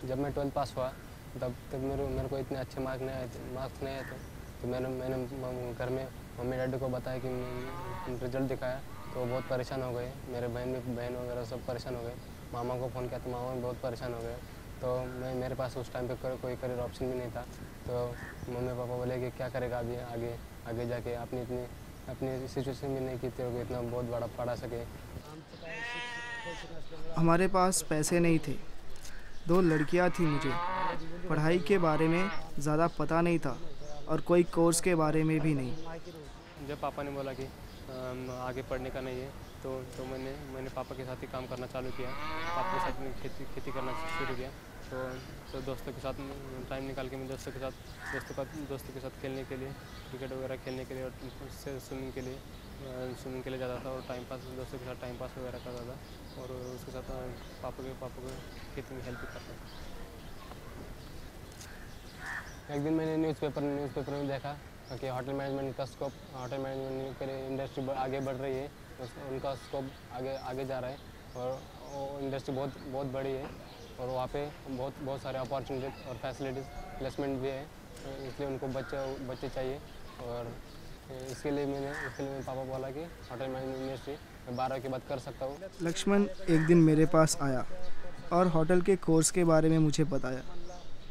जब मैं 12th पास हुआ तब मेरे को इतने अच्छे मार्क्स नहीं आए थे। तो मैंने घर में मम्मी डैडी को बताया कि रिजल्ट दिखाया, तो वो बहुत परेशान हो गए। मेरे बहन वगैरह सब परेशान हो गए। मामा को फ़ोन किया तो मामा भी बहुत परेशान हो गए। तो मेरे पास उस टाइम पे कोई करियर ऑप्शन भी नहीं था। तो मम्मी पापा बोले कि क्या करेगा अभी आगे जाके, अपनी सिचुएशन भी नहीं की तेरे को इतना बहुत बड़ा पढ़ा सके। हमारे पास पैसे नहीं थे, 2 लड़कियां थी। मुझे पढ़ाई के बारे में ज़्यादा पता नहीं था और कोई कोर्स के बारे में भी नहीं। जब पापा ने बोला कि आगे पढ़ने का नहीं है तो मैंने पापा के साथ ही काम करना चालू किया। पापा के साथ में खेती करना शुरू किया। तो दोस्तों के साथ टाइम निकाल के मैं दोस्तों के साथ खेलने के लिए, क्रिकेट वगैरह खेलने के लिए और स्विमिंग के लिए जाता था और दोस्तों के साथ टाइम पास वगैरह करता था। और उसके साथ पापा को खेती में हेल्प भी करता था। एक दिन मैंने न्यूज़पेपर में देखा कि होटल मैनेजमेंट की इंडस्ट्री आगे बढ़ रही है, उनका स्कोप आगे जा रहा है और वो इंडस्ट्री बहुत बड़ी है और वहाँ पे बहुत सारे अपॉर्चुनिटी और फैसिलिटीज़ प्लेसमेंट भी है। इसलिए उनको बच्चे चाहिए और इसके लिए मैंने पापा बोला कि होटल मैनेजमेंट इंडस्ट्री मैं 12 के बाद कर सकता हूँ। लक्ष्मण एक दिन मेरे पास आया और होटल के कोर्स के बारे में मुझे बताया।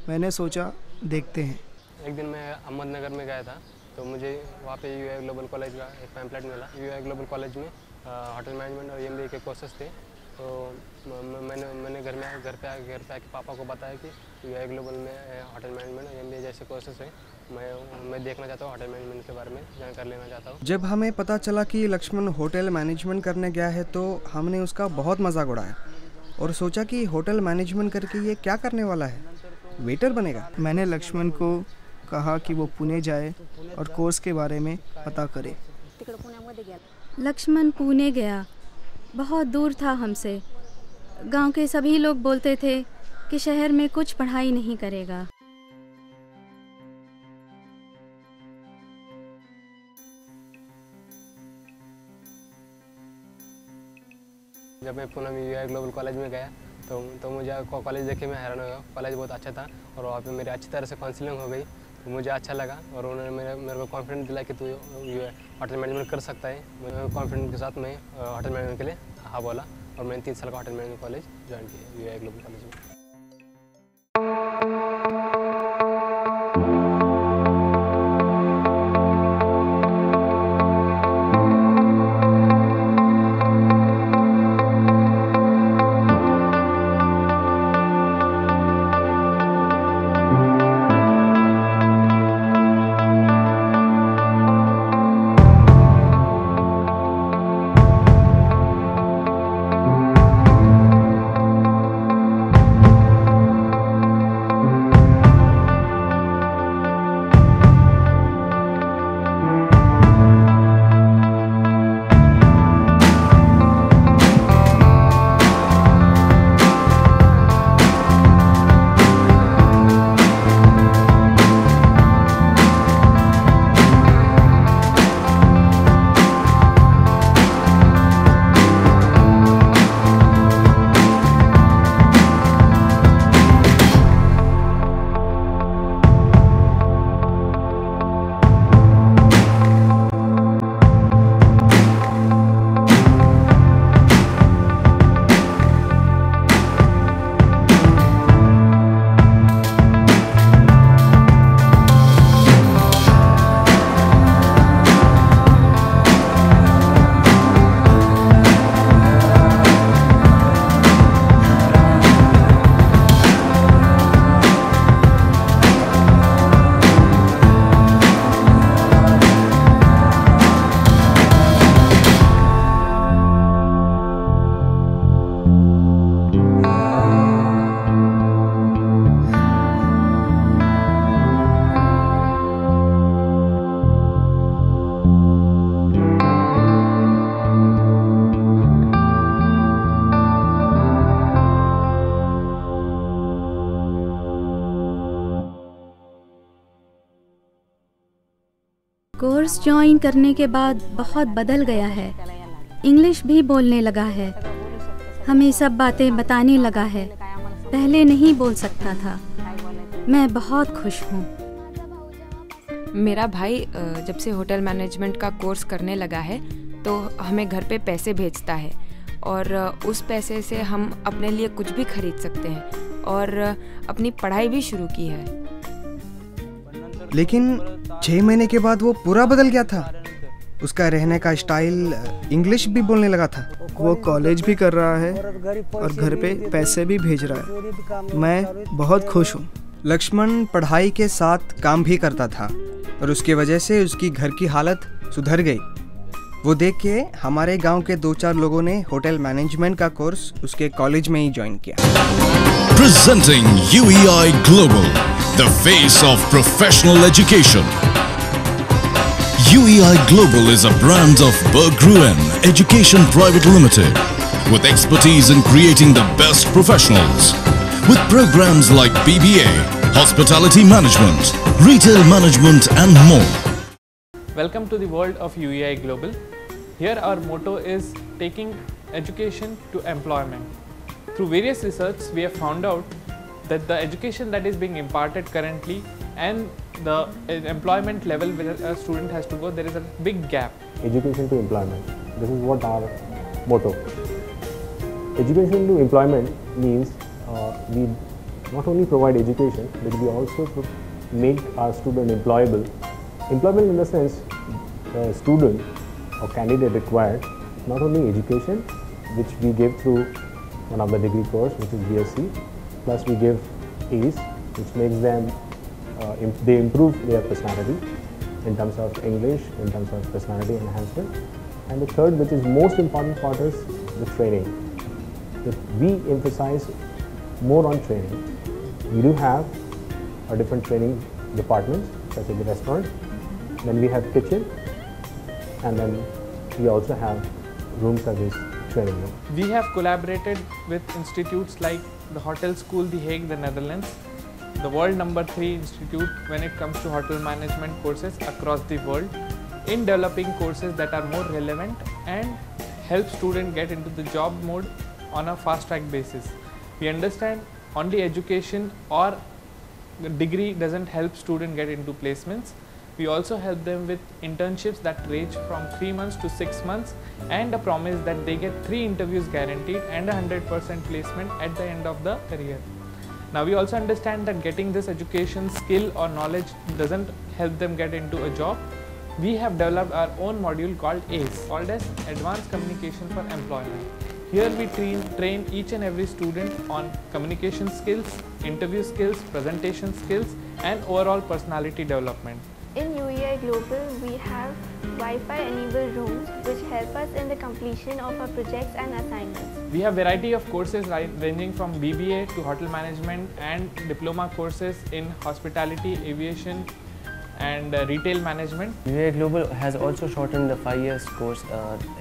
मैंने सोचा देखते हैं। एक दिन मैं अहमदनगर में गया था, तो मुझे वहाँ पे यूआई ग्लोबल कॉलेज का एक पैम्पलेट मिला। यूआई ग्लोबल कॉलेज में होटल मैनेजमेंट और एमबीए के कोर्सेज थे। तो मैंने घर पे आके पापा को बताया कि यूआई ग्लोबल में होटल मैनेजमेंट और एमबीए जैसे कोर्सेज हैं। मैं देखना चाहता हूँ, होटल मैनेजमेंट के बारे में जानकारी लेना चाहता हूँ। जब हमें पता चला कि लक्ष्मण होटल मैनेजमेंट करने गया है तो हमने उसका बहुत मजाक उड़ाया और सोचा कि होटल मैनेजमेंट करके ये क्या करने वाला है, वेटर बनेगा। मैंने लक्ष्मण को कहा कि वो पुणे जाए और कोर्स के बारे में पता करे। लक्ष्मण पुणे गया। बहुत दूर था हमसे। गांव के सभी लोग बोलते थे कि शहर में कुछ पढ़ाई नहीं करेगा। जब मैं पुणे में यूआई ग्लोबल कॉलेज में गया तो मुझे कॉलेज देखे मैं हैरान हो गया। कॉलेज बहुत अच्छा था और वहाँ पे मेरी अच्छी तरह से काउंसलिंग हो गई। तो मुझे अच्छा लगा और उन्होंने मेरे को कॉन्फिडेंस दिलाया कि तू होटल मैनेजमेंट कर सकता है। मैं कॉन्फिडेंस के साथ मैं होटल मैनेजमेंट के लिए हाँ बोला और मैंने 3 साल का होटल मैनेजमेंट कॉलेज ज्वाइन किया यूआई ग्लोबल कॉलेज में। कोर्स ज्वाइन करने के बाद बहुत बदल गया है। इंग्लिश भी बोलने लगा है, हमें सब बातें बताने लगा है। पहले नहीं बोल सकता था। मैं बहुत खुश हूँ। मेरा भाई जब से होटल मैनेजमेंट का कोर्स करने लगा है तो हमें घर पे पैसे भेजता है और उस पैसे से हम अपने लिए कुछ भी खरीद सकते हैं और अपनी पढ़ाई भी शुरू की है। लेकिन 6 महीने के बाद वो पूरा बदल गया था। उसका रहने का स्टाइल, इंग्लिश भी बोलने लगा था। वो कॉलेज भी कर रहा है और घर पे पैसे भी भेज रहा है। मैं बहुत खुश हूँ। लक्ष्मण पढ़ाई के साथ काम भी करता था और उसकी वजह से उसकी घर की हालत सुधर गई। वो देख के हमारे गांव के 2-4 लोगों ने होटल मैनेजमेंट का कोर्स उसके कॉलेज में ही ज्वाइन किया। Presenting UEI Global, the face of professional education. UEI Global is a brand of Berggruen Education Private Limited with expertise in creating the best professionals with programs like BBA, Hospitality Management, Retail Management and more. Welcome to the world of UEI Global. Here our motto is taking education to employment. Through various research we have found out that the education that is being imparted currently and the employment level where a student has to go, there is a big gap. Education to employment. This is what our motto. Education to employment means we not only provide education, but we also make our student employable. Employment in the sense, the student or candidate required not only education, which we give through one of the degree course, which is BSc, plus we give ACE, which makes them, they improve their personality in terms of English, in terms of personality enhancement. And the third, which is most important part, is the training. We emphasize more on training. We do have a different training departments, such as the restaurant. Then we have kitchen, and then we also have room service training. We have collaborated with institutes like the Hotel School The Hague, the Netherlands, the world number 3 institute when it comes to hotel management courses across the world, in developing courses that are more relevant and help students get into the job mode on a fast track basis. We understand only education or degree doesn't help students get into placements. We also help them with internships that range from 3 months to 6 months and a promise that they get 3 interviews guaranteed and a 100% placement at the end of the career. Now we also understand that getting this education skill or knowledge doesn't help them get into a job. We have developed our own module called ACE, called as Advanced Communication for Employment. Here we train each and every student on communication skills, interview skills, presentation skills and overall personality development. In UEI Global, we have Wi-Fi enabled rooms which help us in the completion of our projects and assignments. We have variety of courses ranging from BBA to hotel management and diploma courses in hospitality, aviation and retail management. UEI Global has also shortened the 5 years course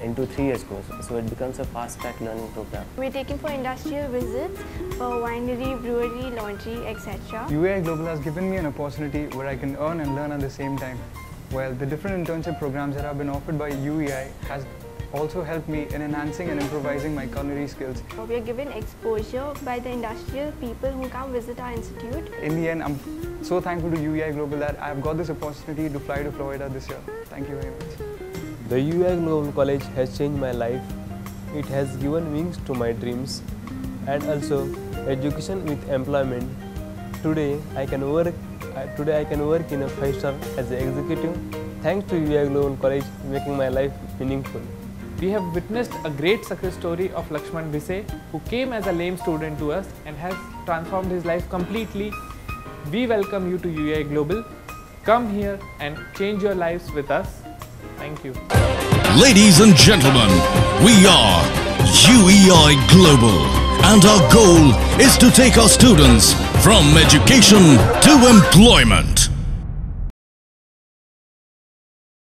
into 3 years course, so it becomes a fast-track learning program. We are taken for industrial visits, for winery, brewery, laundry, etc. UEI Global has given me an opportunity where I can earn and learn at the same time. Well, the different internship programs that have been offered by UEI has also helped me in enhancing and improvising my culinary skills. We are given exposure by the industrial people who come visit our institute. In the end, I'm so thankful to UEI Global that I've got this opportunity to fly to Florida this year. Thank you very much. The UEI Global College has changed my life. It has given wings to my dreams and also education with employment. Today I can work in a 5-star as an executive. Thanks to UEI Global College making my life meaningful. We have witnessed a great success story of Lakshman Bise, who came as a lame student to us and has transformed his life completely. We welcome you to UEI Global. Come here and change your lives with us. Thank you. Ladies and gentlemen, we are UEI Global, and our goal is to take our students from education to employment.